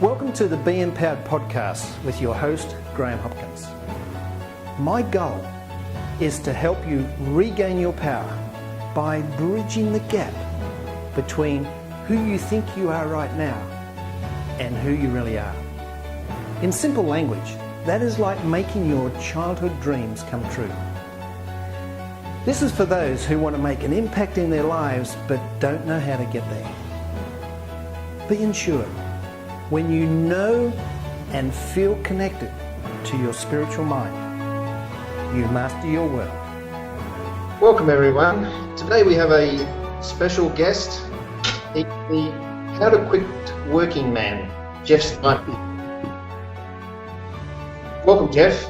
Welcome to the Be Empowered podcast with your host, Graham Hopkins. My goal is to help you regain your power by bridging the gap between who you think you are right now and who you really are. In simple language, that is like making your childhood dreams come true. This is for those who want to make an impact in their lives but don't know how to get there. Be ensured, when you know and feel connected to your spiritual mind, you master your world. Welcome everyone. Today we have a special guest, the How to Quit Working Man, Jeff Steinmann. Welcome, Jeff.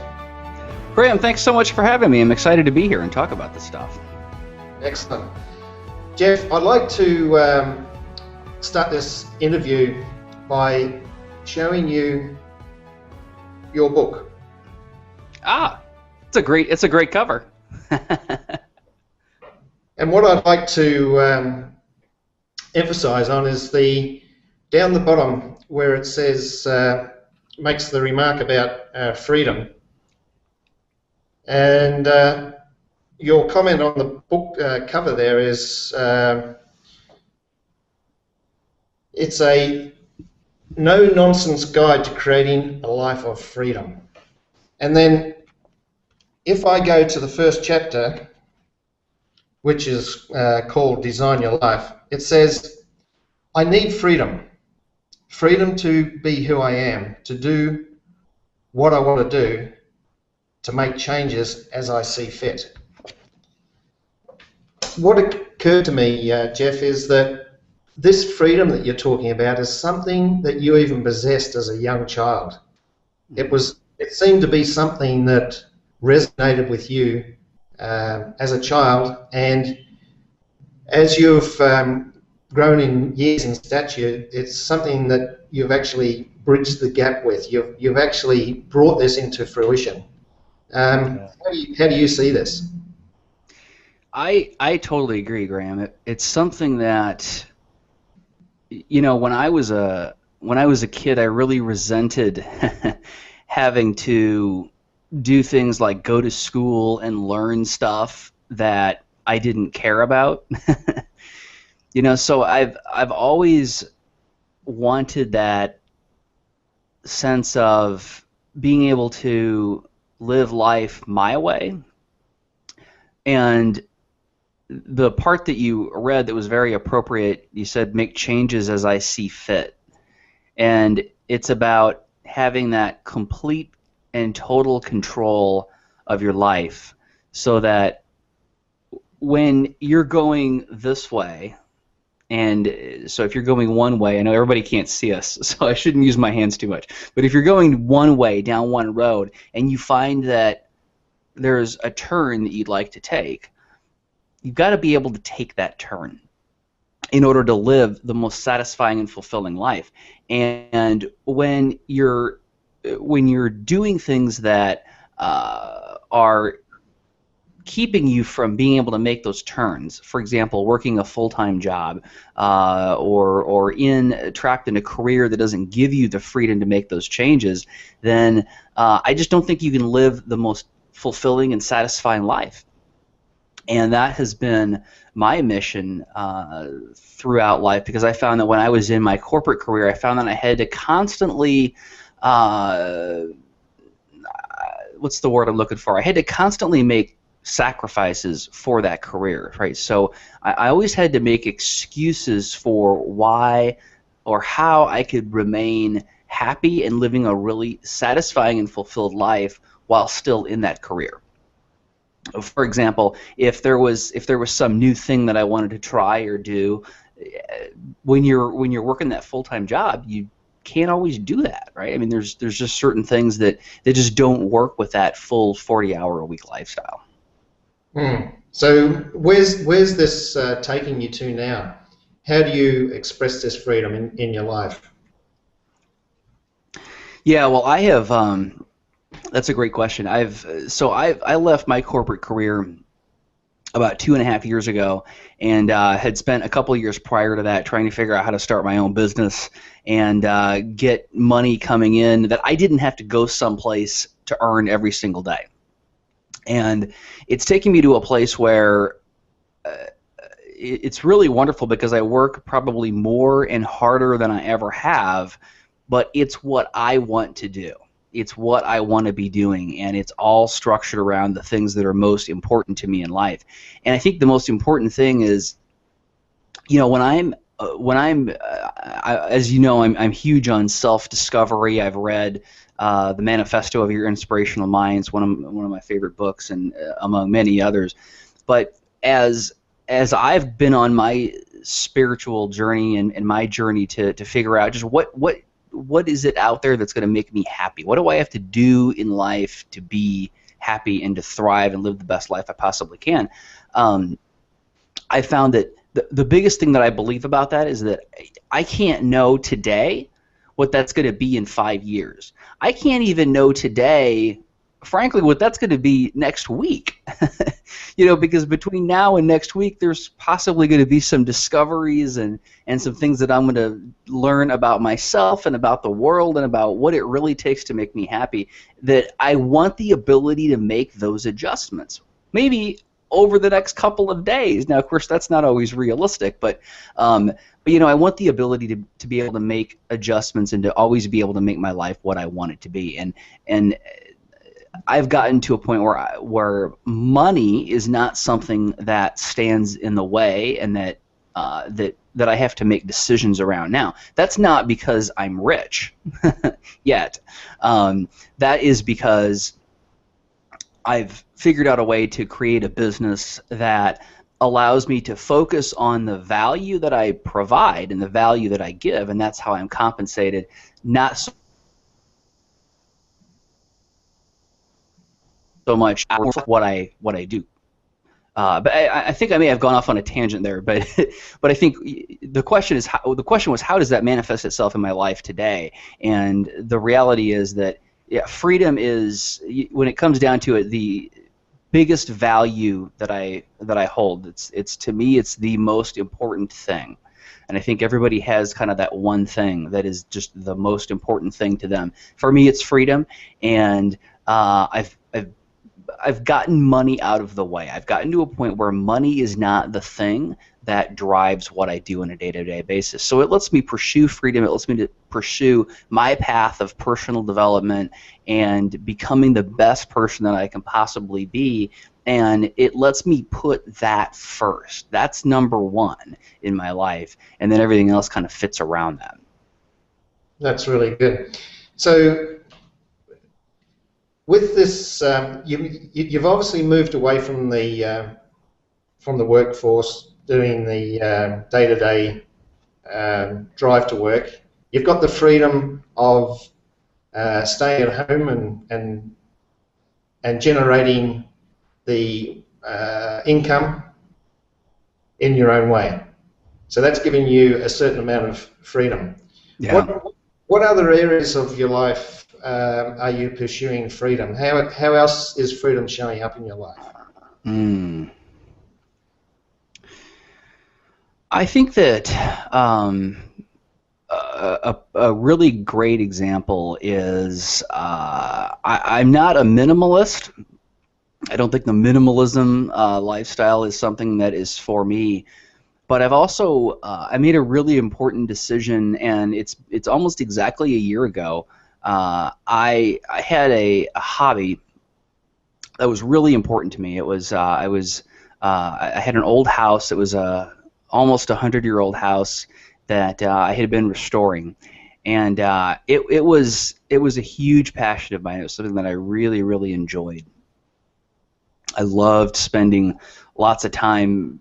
Graham, thanks so much for having me. I'm excited to be here and talk about this stuff. Excellent. Jeff, I'd like to start this interview by showing you your book. It's a great cover. And what I'd like to emphasize on is down the bottom where it says, makes the remark about freedom. And your comment on the book cover there is, it's a no-nonsense guide to creating a life of freedom. And then if I go to the first chapter, which is called Design Your Life, it says, I need freedom. Freedom to be who I am, to do what I want to do, to make changes as I see fit. What occurred to me, Jeff, is that this freedom that you're talking about is something that you even possessed as a young child. It seemed to be something that resonated with you as a child, and as you've grown in years and stature, it's something that you've actually bridged the gap with. You've actually brought this into fruition. How do you see this? I totally agree, Graham. It's something that, you know, when I was a kid, I really resented having to do things like go to school and learn stuff that I didn't care about. You know, so I've always wanted that sense of being able to live life my way. And the part that you read that was very appropriate, you said, make changes as I see fit. And it's about having that complete and total control of your life, so that when you're going this way, and so if you're going one way, I know everybody can't see us, so I shouldn't use my hands too much, but if you're going one way down one road and you find that there's a turn that you'd like to take, you've got to be able to take that turn in order to live the most satisfying and fulfilling life. And when you're doing things that are keeping you from being able to make those turns, for example, working a full-time job, or trapped in a career that doesn't give you the freedom to make those changes, then I just don't think you can live the most fulfilling and satisfying life. And that has been my mission throughout life, because I found that when I was in my corporate career, I found that I had to constantly, what's the word I'm looking for? I had to constantly make sacrifices for that career, right? So I always had to make excuses for why or how I could remain happy and living a really satisfying and fulfilled life while still in that career. For example, if there was some new thing that I wanted to try or do, when you're working that full-time job, you can't always do that, right? I mean, there's just certain things that just don't work with that full 40-hour-a-week lifestyle. So where's this taking you to now? How do you express this freedom in your life? Yeah, well, I have. That's a great question. I left my corporate career about 2.5 years ago, and had spent a couple of years prior to that trying to figure out how to start my own business and get money coming in that I didn't have to go someplace to earn every single day. And it's taken me to a place where it's really wonderful because I work probably more and harder than I ever have, but it's what I want to do. It's what I want to be doing, and it's all structured around the things that are most important to me in life. And I think the most important thing is, as you know, I'm huge on self-discovery. I've read the Manifesto of Your Inspirational Minds, one of my favorite books, and among many others. But as I've been on my spiritual journey and my journey to figure out just what is it out there that's going to make me happy? What do I have to do in life to be happy and to thrive and live the best life I possibly can? I found that the biggest thing that I believe about that is that I can't know today what that's going to be in 5 years. I can't even know today, frankly, what that's going to be next week. Because between now and next week, there's possibly going to be some discoveries and some things that I'm going to learn about myself and about the world and about what it really takes to make me happy, that I want the ability to make those adjustments. Maybe over the next couple of days. Now, of course, that's not always realistic, but I want the ability to be able to make adjustments and to always be able to make my life what I want it to be. And I've gotten to a point where money is not something that stands in the way and that I have to make decisions around. Now, that's not because I'm rich yet. That is because I've figured out a way to create a business that allows me to focus on the value that I provide and the value that I give, and that's how I'm compensated, not so much what I do. But I think I may have gone off on a tangent there. But I think the question was how does that manifest itself in my life today? And the reality is that freedom is, when it comes down to it, the biggest value that I hold. It's to me, it's the most important thing. And I think everybody has kind of that one thing that is just the most important thing to them. For me, it's freedom, and I've gotten money out of the way. I've gotten to a point where money is not the thing that drives what I do on a day-to-day basis. So it lets me pursue freedom. It lets me to pursue my path of personal development and becoming the best person that I can possibly be. And it lets me put that first. That's number one in my life. And then everything else kind of fits around that. That's really good. So with this, you've obviously moved away from the workforce, doing the day-to-day drive to work. You've got the freedom of staying at home and generating the income in your own way. So that's giving you a certain amount of freedom. Yeah. What other areas of your life are you pursuing freedom? How else is freedom showing up in your life? I think that a really great example is I'm not a minimalist. I don't think the minimalism lifestyle is something that is for me. But I've also I made a really important decision, and it's almost exactly a year ago. I had a hobby that was really important to me. It was I had an old house. It was almost 100-year-old house that I had been restoring, and it was a huge passion of mine. It was something that I really, really enjoyed. I loved spending lots of time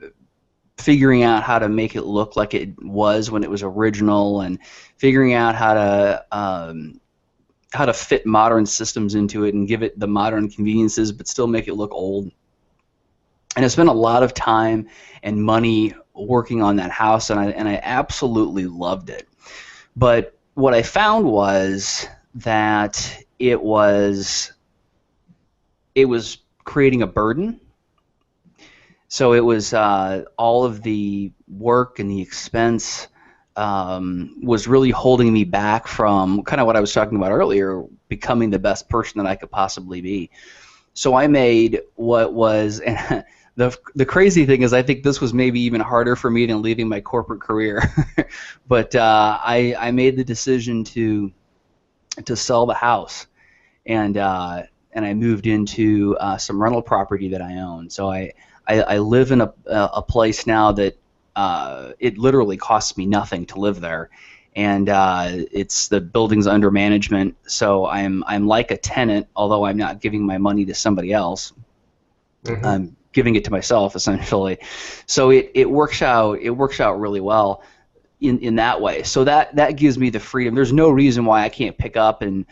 figuring out how to make it look like it was when it was original, and figuring out how to fit modern systems into it and give it the modern conveniences but still make it look old. And I spent a lot of time and money working on that house, and I absolutely loved it. But what I found was that it was creating a burden, So it was all of the work and the expense was really holding me back from kind of what I was talking about earlier, becoming the best person that I could possibly be. So I made what was, and the crazy thing is I think this was maybe even harder for me than leaving my corporate career, but I made the decision to sell the house, and I moved into some rental property that I own. So I live in a place now that it literally costs me nothing to live there, and it's the building's under management. So I'm like a tenant, although I'm not giving my money to somebody else. Mm-hmm. I'm giving it to myself essentially. So it works out really well in that way. So that gives me the freedom. There's no reason why I can't pick up and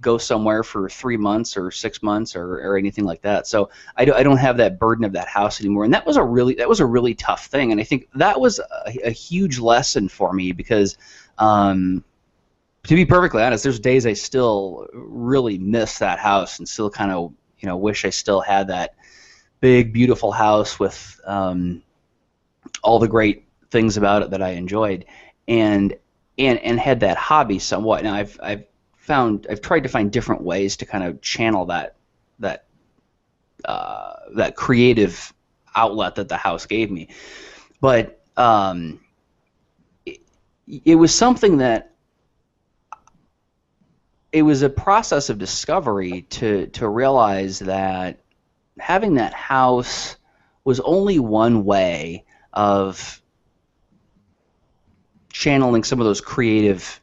go somewhere for 3 months or 6 months or anything like that. So I don't have that burden of that house anymore. And that was a really tough thing. And I think that was a huge lesson for me because, to be perfectly honest, there's days I still really miss that house and still kind of wish I still had that big beautiful house with all the great things about it that I enjoyed, and had that hobby somewhat. Now I've tried to find different ways to kind of channel that creative outlet that the house gave me, but it was something that it was a process of discovery to realize that having that house was only one way of channeling some of those creative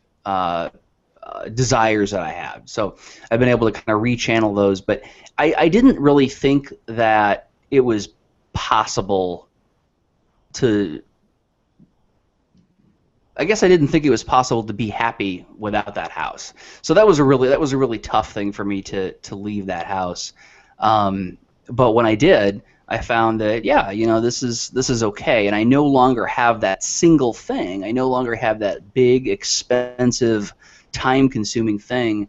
desires that I have. So I've been able to kind of rechannel those, but I didn't really think that it was possible to. I guess I didn't think it was possible to be happy without that house. So that was a really tough thing for me to leave that house. But when I did, I found that this is okay, and I no longer have that single thing. I no longer have that big, expensive, time-consuming thing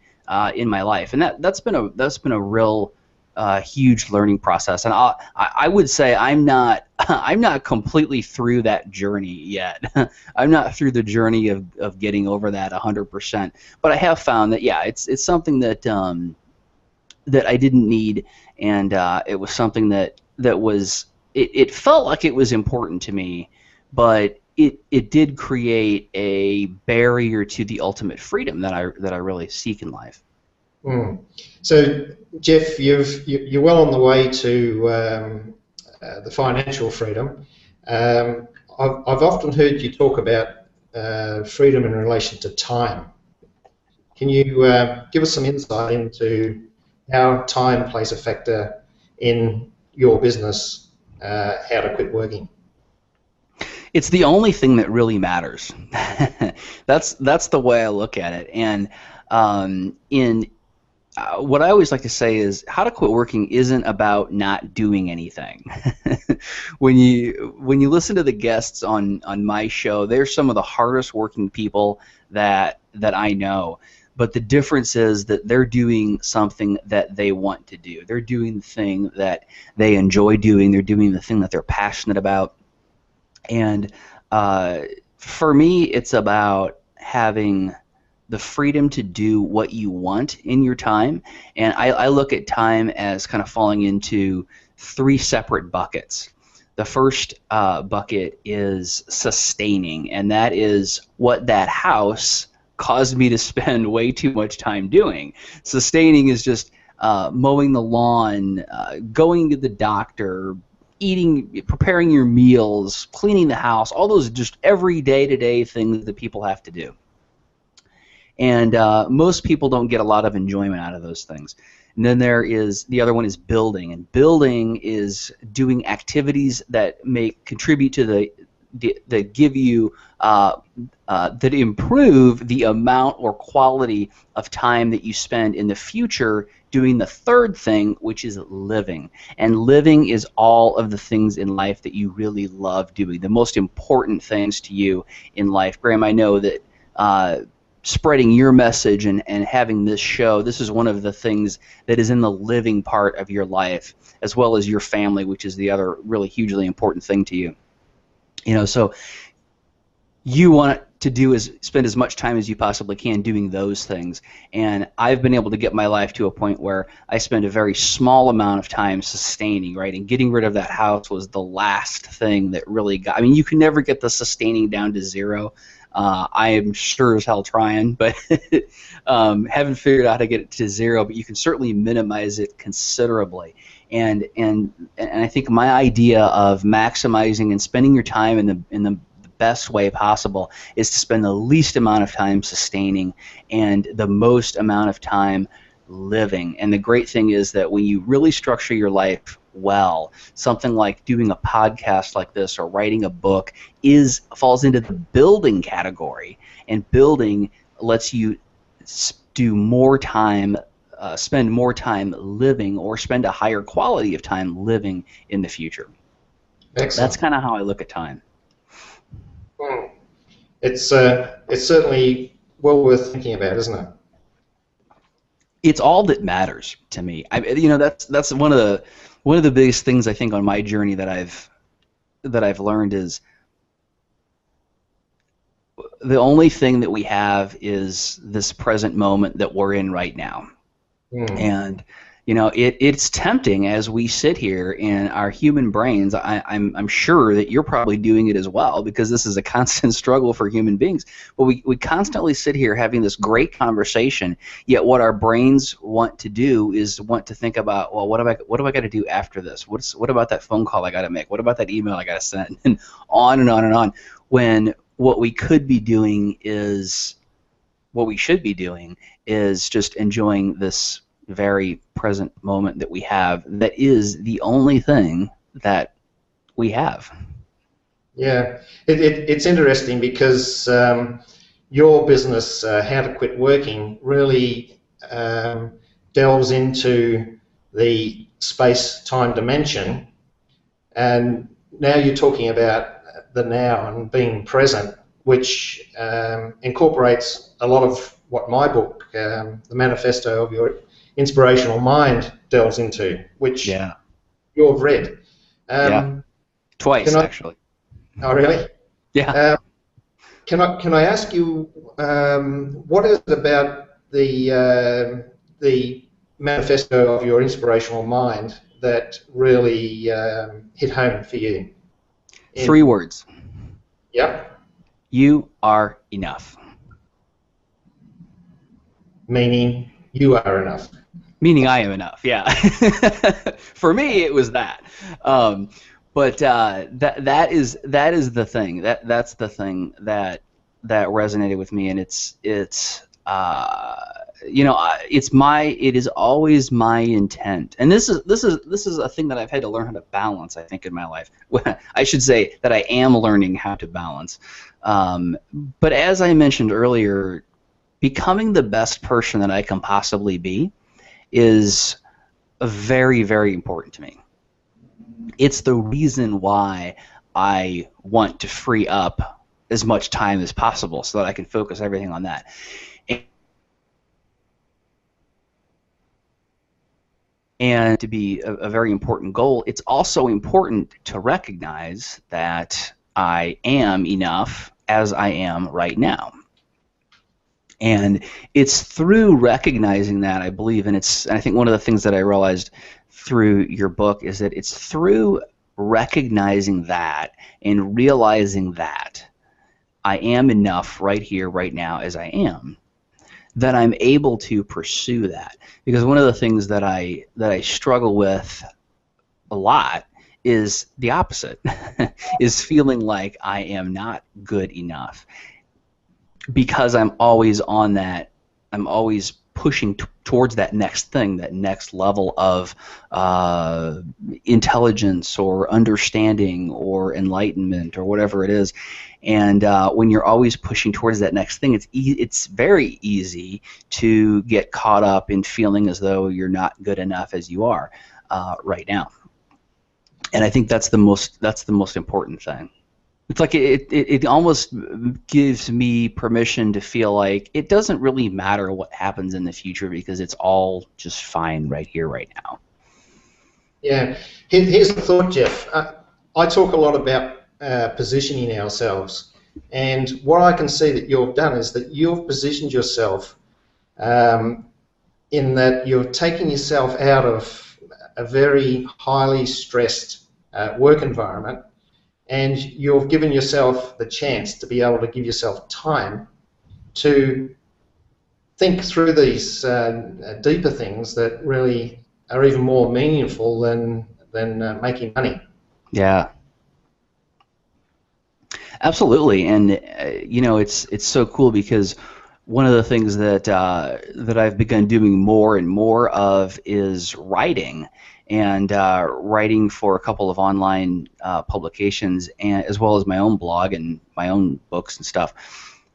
in my life, and that's been a real huge learning process. And I would say I'm not completely through that journey yet. I'm not through the journey of getting over that 100%. But I have found that it's something that I didn't need, and it was something that was it felt like it was important to me, but it did create a barrier to the ultimate freedom that I really seek in life. Mm. So, Jeff, you're well on the way to the financial freedom. I've often heard you talk about freedom in relation to time. Can you give us some insight into how time plays a factor in your business, how to quit working? It's the only thing that really matters. That's the way I look at it. And what I always like to say is how to quit working isn't about not doing anything. When you listen to the guests on my show, they're some of the hardest working people that I know. But the difference is that they're doing something that they want to do. They're doing the thing that they enjoy doing. They're doing the thing that they're passionate about. And for me, it's about having the freedom to do what you want in your time. And I look at time as kind of falling into 3 separate buckets. The first bucket is sustaining, and that is what that house caused me to spend way too much time doing. Sustaining is just mowing the lawn, going to the doctor, eating, preparing your meals, cleaning the house, all those just every day-to-day things that people have to do. And most people don't get a lot of enjoyment out of those things. And then there is the other one is building, and building is doing activities that contribute to that give you that improve the amount or quality of time that you spend in the future doing the third thing, which is living. And living is all of the things in life that you really love doing, the most important things to you in life. Graham, I know that spreading your message and having this show. This is one of the things that is in the living part of your life, as well as your family, which is the other really hugely important thing to you. So you want to do is spend as much time as you possibly can doing those things. And I've been able to get my life to a point where I spend a very small amount of time sustaining, right? And getting rid of that house was the last thing that really got, you can never get the sustaining down to zero. I am sure as hell trying, but haven't figured out how to get it to zero, but you can certainly minimize it considerably. And I think my idea of maximizing and spending your time in the best way possible is to spend the least amount of time sustaining and the most amount of time living. And the great thing is that when you really structure your life well, something like doing a podcast like this or writing a book falls into the building category, and building lets you do more time, spend more time living, or spend a higher quality of time living in the future. Excellent. That's kind of how I look at time. It's certainly well worth thinking about, isn't it? It's all that matters to me. That's one of the biggest things I think on my journey that I've learned is the only thing that we have is this present moment that we're in right now. And it's tempting as we sit here in our human brains. I'm sure that you're probably doing it as well, because this is a constant struggle for human beings. But we constantly sit here having this great conversation, yet what our brains want to do is want to think about, well, what do I got to do after this? What about that phone call I got to make? What about that email I got to send? And on and on and on. When what we should be doing is just enjoying this very present moment that we have, that is the only thing that we have. Yeah, it's interesting because your business, How to Quit Working, really delves into the space-time dimension, and now you're talking about the now and being present, which incorporates a lot of what my book, The Manifesto of Your Inspirational Mind, delves into, which you've read. Twice, actually. Oh, really? Yeah. Can I ask you, what is it about the Manifesto of Your Inspirational Mind that really hit home for you? 3 words. Yep. You are enough. Meaning you are enough. Meaning I am enough, yeah. For me, it was that. But that is the thing. That's the thing that resonated with me, and it is always my intent. And this is a thing that I've had to learn how to balance, I think, in my life. I should say that I am learning how to balance. But as I mentioned earlier, becoming the best person that I can possibly be is very, very important to me. It's the reason why I want to free up as much time as possible so that I can focus everything on that. And to be a very important goal, it's also important to recognize that I am enough as I am right now. And it's through recognizing that, I believe, and I think one of the things that I realized through your book is that it's through recognizing that and realizing that I am enough right here, right now, as I am, that I'm able to pursue that. Because one of the things that I struggle with a lot is the opposite, is feeling like I am not good enough. Because I'm always on that, I'm always pushing towards that next thing, that next level of intelligence or understanding or enlightenment or whatever it is. And when you're always pushing towards that next thing, it's very easy to get caught up in feeling as though you're not good enough as you are right now. And I think that's the most important thing. It's like it almost gives me permission to feel like it doesn't really matter what happens in the future because it's all just fine right here, right now. Yeah. Here's the thought, Jeff. I talk a lot about positioning ourselves, and what I can see that you've done is that you've positioned yourself in that you're taking yourself out of a very highly stressed work environment, and you've given yourself the chance to be able to give yourself time to think through these deeper things that really are even more meaningful than making money. Yeah, absolutely. And it's so cool because one of the things that I've begun doing more and more of is writing, and writing for a couple of online publications, and as well as my own blog and my own books and stuff.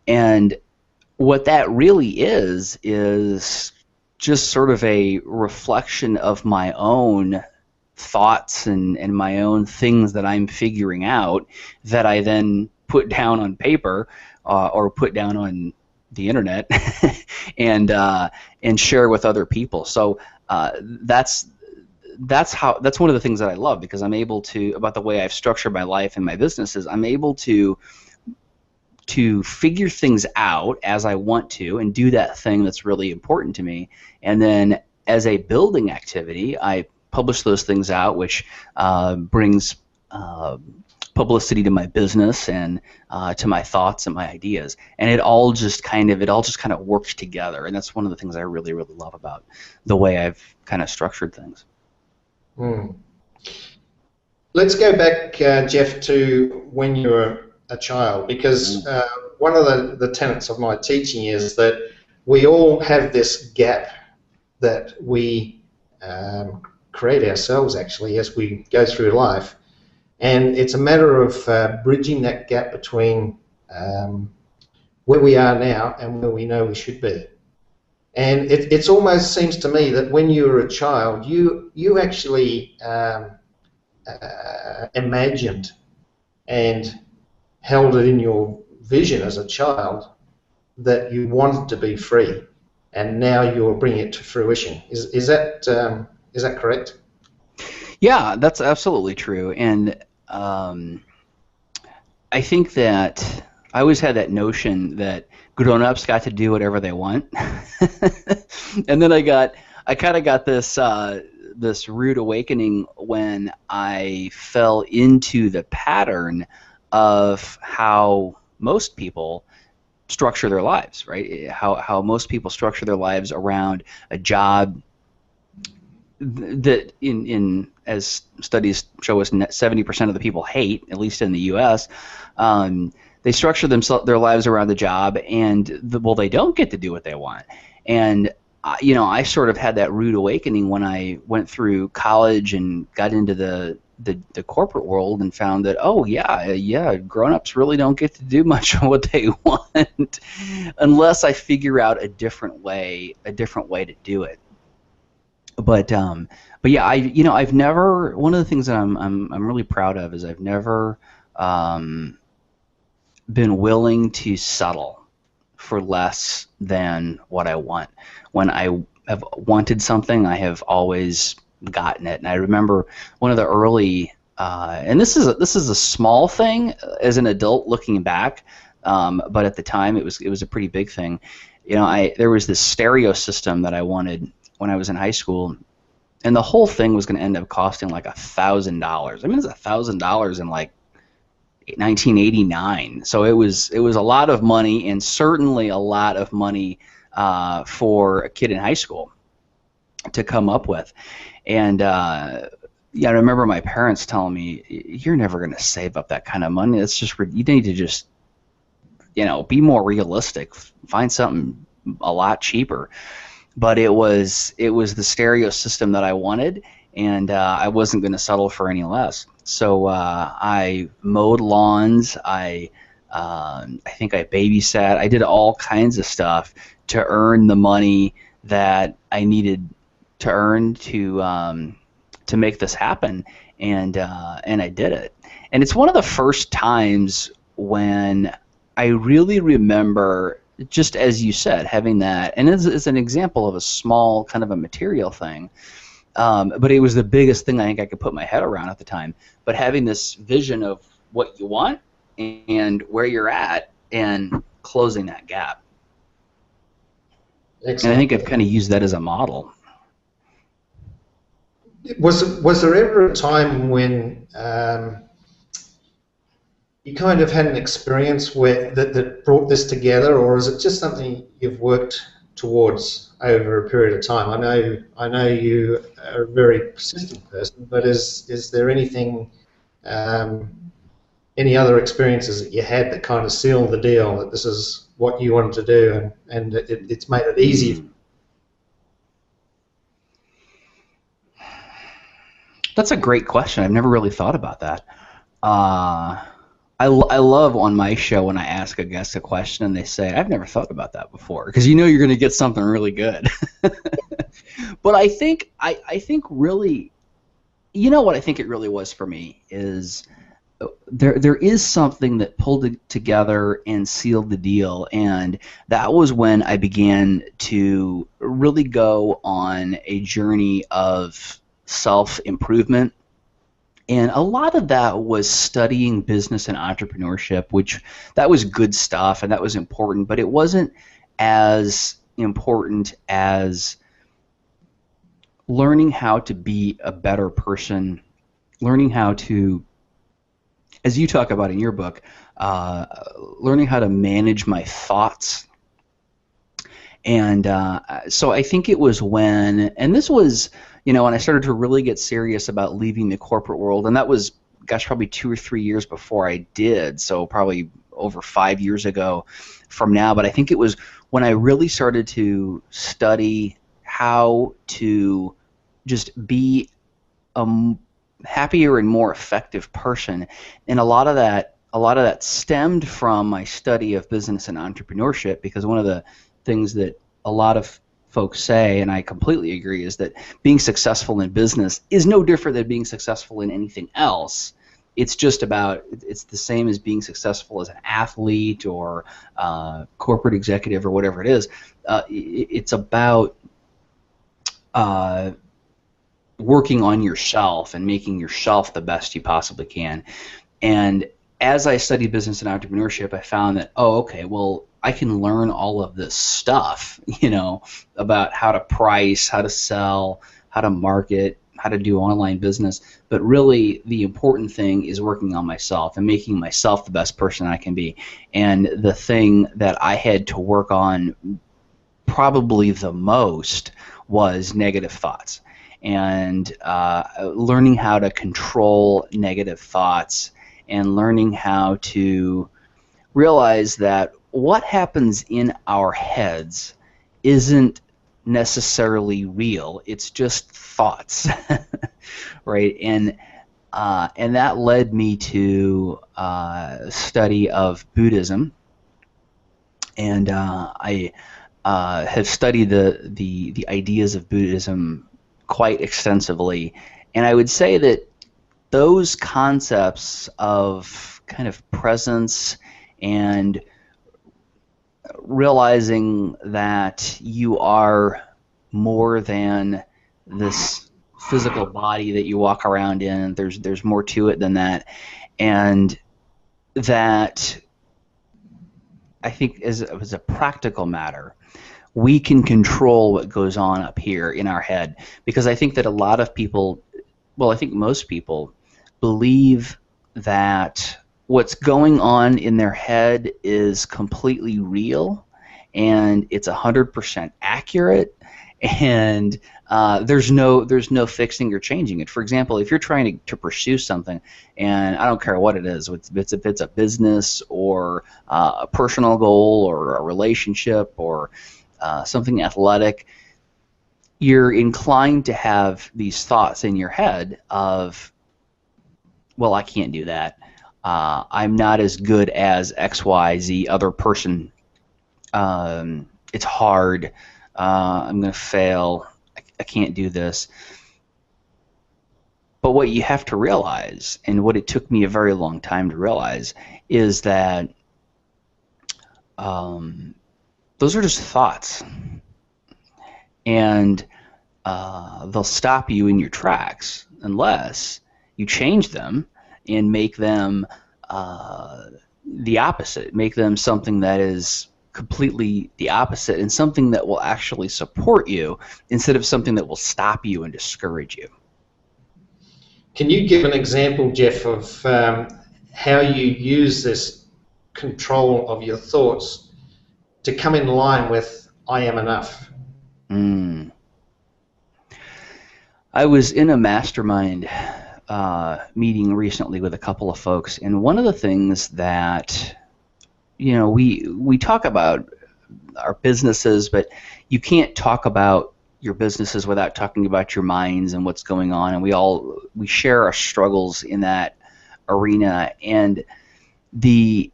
And what that really is just sort of a reflection of my own thoughts and my own things that I'm figuring out that I then put down on paper or put down on the internet and share with other people. So that's one of the things that I love, because I'm able to, about the way I've structured my life and my businesses, I'm able to figure things out as I want to and do that thing that's really important to me. And then as a building activity, I publish those things out, which brings publicity to my business and to my thoughts and my ideas. And it all just kind of works together. And that's one of the things I really, really love about the way I've kind of structured things. Let's go back, Jeff, to when you were a child, because one of the tenets of my teaching is that we all have this gap that we create ourselves, actually, as we go through life, and it's a matter of bridging that gap between where we are now and where we know we should be. And it almost seems to me that when you were a child, you actually imagined and held it in your vision as a child that you wanted to be free, and now you're bringing it to fruition. Is that correct? Yeah, that's absolutely true. And I think that I always had that notion that grown-ups got to do whatever they want. And then I kind of got this rude awakening when I fell into the pattern of how most people structure their lives, right? How most people structure their lives around a job that as studies show us 70% of the people hate, at least in the U.S. They structure their lives around the job, and they don't get to do what they want. And I sort of had that rude awakening when I went through college and got into the corporate world and found that, grown-ups really don't get to do much of what they want unless I figure out a different way to do it. But yeah, I've never, one of the things that I'm really proud of is I've never been willing to settle for less than what I want. When I have wanted something, I have always gotten it. And I remember one of the early, and this is a small thing as an adult looking back, but at the time it was a pretty big thing. There was this stereo system that I wanted when I was in high school, and the whole thing was going to end up costing like $1,000. I mean, it's $1,000 in like 1989. So it was a lot of money, and certainly a lot of money for a kid in high school to come up with. And I remember my parents telling me, "You're never going to save up that kind of money. It's just, you need to just, be more realistic. Find something a lot cheaper." But it was the stereo system that I wanted, and I wasn't going to settle for any less. So I mowed lawns. I think I babysat. I did all kinds of stuff to earn the money that I needed to earn to make this happen, and I did it. And it's one of the first times when I really remember, just as you said, having that, and it's an example of a small kind of a material thing, but it was the biggest thing I think I could put my head around at the time. But having this vision of what you want and where you're at and closing that gap. Excellent. And I think I've kind of used that as a model. Was there ever a time when you kind of had an experience that brought this together, or is it just something you've worked towards over a period of time? I know you are a very persistent person, but is there anything, any other experiences that you had that kind of sealed the deal that this is what you wanted to do, and it's made it easy? That's a great question. I've never really thought about that. I love on my show when I ask a guest a question and they say, I've never thought about that before, because you know you're going to get something really good. But I think really, you know what I think it really was for me is there is something that pulled it together and sealed the deal, and that was when I began to really go on a journey of self-improvement. And a lot of that was studying business and entrepreneurship, which that was good stuff and that was important, but it wasn't as important as learning how to be a better person, learning how to, as you talk about in your book, learning how to manage my thoughts. And so I think it was when, and this was, you know, when I started to really get serious about leaving the corporate world, and that was, gosh, probably 2 or 3 years before I did, so probably over 5 years ago from now, but I think it was when I really started to study how to just be a happier and more effective person, and a lot of that stemmed from my study of business and entrepreneurship, because one of the things that a lot of folks say, and I completely agree, is that being successful in business is no different than being successful in anything else. It's just about, it's the same as being successful as an athlete or corporate executive or whatever it is. It's about working on yourself and making yourself the best you possibly can. And as I studied business and entrepreneurship, I found that, oh, okay, well, I can learn all of this stuff, you know, about how to price, how to sell, how to market, how to do online business. But really, the important thing is working on myself and making myself the best person I can be. And the thing that I had to work on probably the most was negative thoughts, and learning how to control negative thoughts and learning how to realize that what happens in our heads isn't necessarily real. It's just thoughts, right? And that led me to study of Buddhism, and I have studied the ideas of Buddhism quite extensively, and I would say that those concepts of kind of presence and realizing that you are more than this physical body that you walk around in, there's more to it than that, and that I think as a practical matter, we can control what goes on up here in our head, because I think that a lot of people, well, I think most people believe that what's going on in their head is completely real and it's 100% accurate, and there's no fixing or changing it. For example, if you're trying to pursue something, and I don't care what it is, if it's a business or a personal goal or a relationship or something athletic, you're inclined to have these thoughts in your head of, well, I can't do that. I'm not as good as XYZ other person. It's hard. I'm going to fail. I can't do this. But what you have to realize, and what it took me a very long time to realize, is that those are just thoughts, and they'll stop you in your tracks unless you change them and make them the opposite, make them something that is completely the opposite, and something that will actually support you instead of something that will stop you and discourage you. Can you give an example, Jeff, of how you use this control of your thoughts to come in line with I am enough? I was in a mastermind meeting recently with a couple of folks, and one of the things that, you know, we talk about our businesses, but you can't talk about your businesses without talking about your minds and what's going on, and we share our struggles in that arena. And the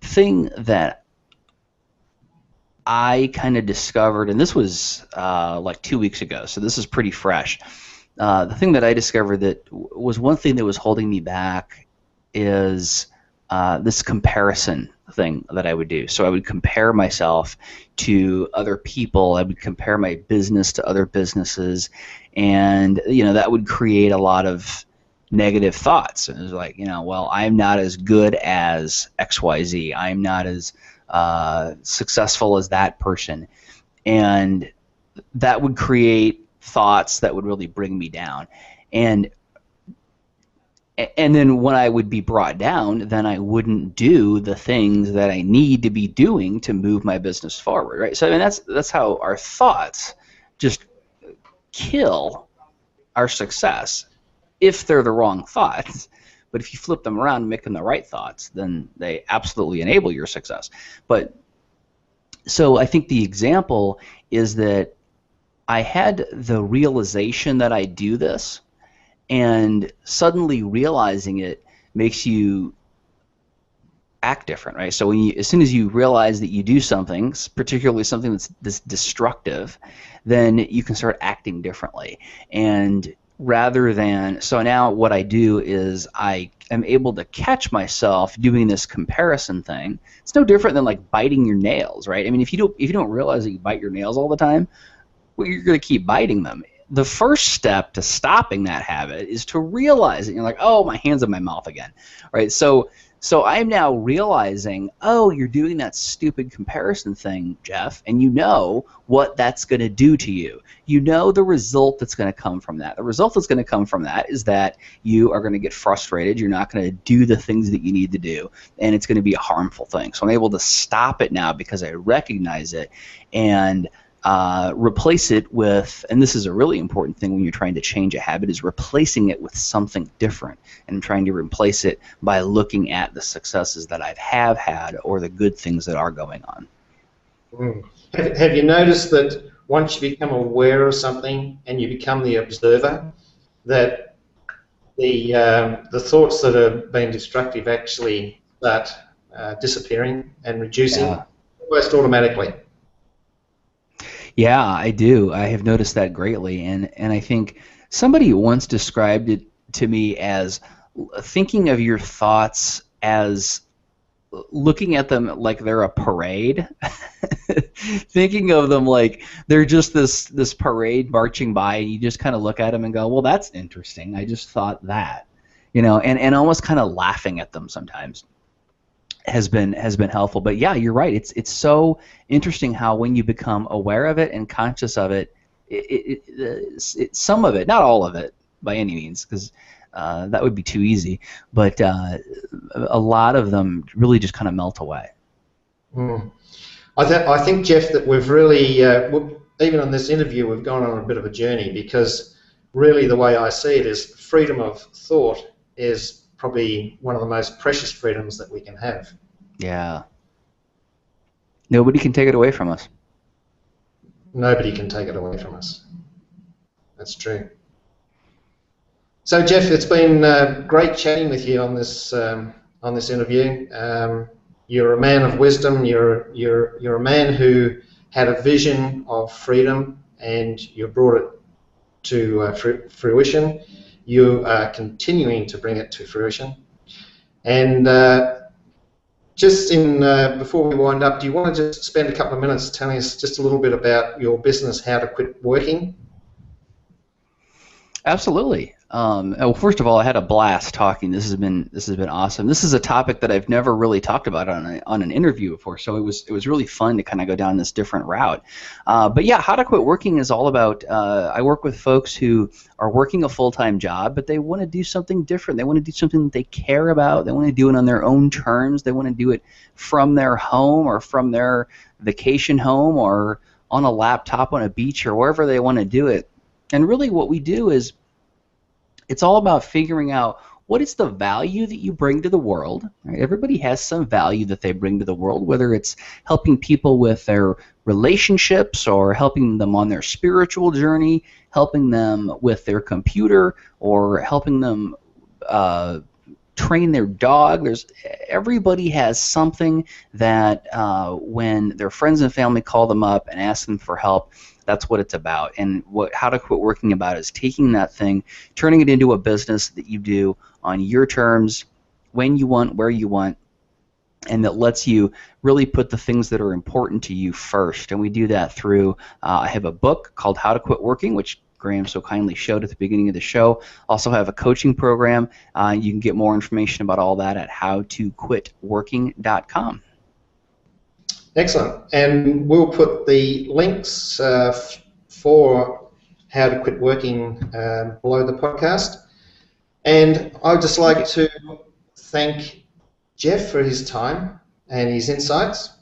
thing that I kind of discovered, and this was like 2 weeks ago, so this is pretty fresh. The thing that I discovered that was one thing that was holding me back is this comparison thing that I would do. So I would compare myself to other people. I would compare my business to other businesses, and you know, that would create a lot of negative thoughts. And it was like, you know, well, I'm not as good as XYZ. I'm not as successful as that person, and that would create thoughts that would really bring me down. And then when I would be brought down, then I wouldn't do the things that I need to be doing to move my business forward, right? So I mean, that's how our thoughts just kill our success if they're the wrong thoughts. But if you flip them around and make them the right thoughts, then they absolutely enable your success. But so I think the example is that I had the realization that I do this, and suddenly realizing it makes you act different, right? So as soon as you realize that you do something, particularly something that's destructive, then you can start acting differently. And rather than, so now what I do is I am able to catch myself doing this comparison thing. It's no different than like biting your nails, right? I mean, if you don't realize that you bite your nails all the time, well, you're going to keep biting them. The first step to stopping that habit is to realize it. You're like, oh, my hand's in my mouth again, right? So I'm now realizing, oh, you're doing that stupid comparison thing, Jeff, and you know what that's going to do to you. You know the result that's going to come from that. The result that's going to come from that is that you are going to get frustrated. You're not going to do the things that you need to do, and it's going to be a harmful thing. So I'm able to stop it now because I recognize it and replace it with, and this is a really important thing when you're trying to change a habit, is replacing it with something different. And I'm trying to replace it by looking at the successes that I have had or the good things that are going on. Have you noticed that once you become aware of something and you become the observer, that the thoughts that have been destructive actually start disappearing and reducing almost automatically? Yeah, I do. I have noticed that greatly, and I think somebody once described it to me as thinking of your thoughts as looking at them like they're a parade, thinking of them like they're just this parade marching by, and you just kind of look at them and go, well, that's interesting. I just thought that, you know, and almost kind of laughing at them sometimes has been helpful. But yeah, you're right. It's so interesting how when you become aware of it and conscious of it, some of it, not all of it by any means, because that would be too easy, but a lot of them really just kind of melt away. I think, Jeff, that we've really, even on this interview, we've gone on a bit of a journey, because really the way I see it is freedom of thought is probably one of the most precious freedoms that we can have. Yeah. Nobody can take it away from us. Nobody can take it away from us. That's true. So, Jeff, it's been great chatting with you on this interview. You're a man of wisdom. You're a man who had a vision of freedom, and you brought it to fruition. you are continuing to bring it to fruition. And before we wind up, do you want to just spend a couple of minutes telling us just a little bit about your business, How to Quit Working? Absolutely. Well, first of all, I had a blast talking. This has been awesome. This is a topic that I've never really talked about on an interview before, so it was really fun to kind of go down this different route. But yeah, How to Quit Working is all about. I work with folks who are working a full-time job, but they want to do something different. They want to do something that they care about. They want to do it on their own terms. They want to do it from their home or from their vacation home or on a laptop on a beach or wherever they want to do it. And really what we do is it's all about figuring out what is the value that you bring to the world. Right? Everybody has some value that they bring to the world, whether it's helping people with their relationships or helping them on their spiritual journey, helping them with their computer, or helping them train their dog. Everybody has something that when their friends and family call them up and ask them for help, that's what it's about. And what How to Quit Working about is taking that thing, turning it into a business that you do on your terms, when you want, where you want, and that lets you really put the things that are important to you first. And we do that through, I have a book called How to Quit Working, which Graham so kindly showed at the beginning of the show. Also have a coaching program. You can get more information about all that at howtoquitworking.com. Excellent. And we'll put the links for How to Quit Working below the podcast. And I'd just like to thank Jeff for his time and his insights.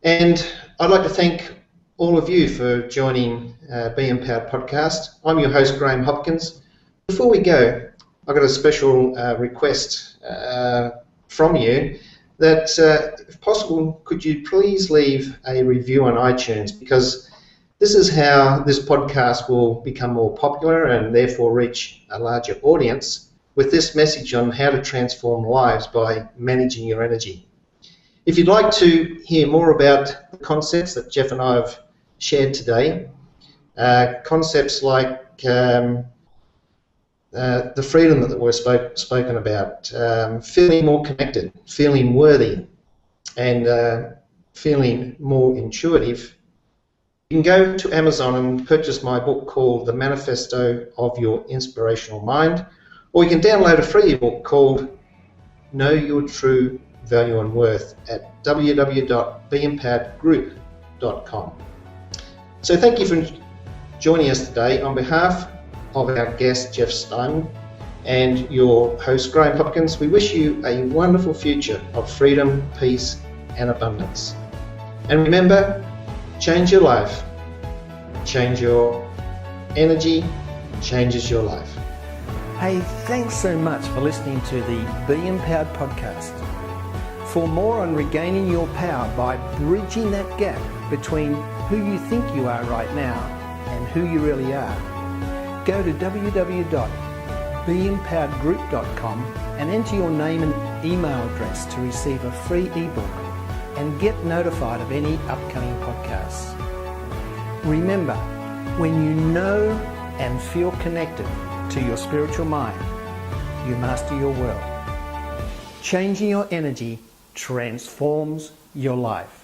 And I'd like to thank all of you for joining Be Empowered podcast. I'm your host, Graham Hopkins. Before we go, I've got a special request from you that, if possible, could you please leave a review on iTunes, because this is how this podcast will become more popular and therefore reach a larger audience with this message on how to transform lives by managing your energy. If you'd like to hear more about the concepts that Jeff and I have shared today, concepts like the freedom that we're spoken about, feeling more connected, feeling worthy, and feeling more intuitive, you can go to Amazon and purchase my book called The Manifesto of Your Inspirational Mind, or you can download a free ebook called Know Your True Value and Worth at www.beempoweredgroup.com. So thank you for joining us today. On behalf of our guest, Jeff Steinmann, and your host, Graham Hopkins, we wish you a wonderful future of freedom, peace, and abundance. And remember, change your life, change your energy, changes your life. Hey, thanks so much for listening to the Be Empowered podcast. For more on regaining your power by bridging that gap between who you think you are right now and who you really are, go to www.beempoweredgroup.com and enter your name and email address to receive a free ebook and get notified of any upcoming podcasts. Remember, when you know and feel connected to your spiritual mind, you master your world. Changing your energy transforms your life.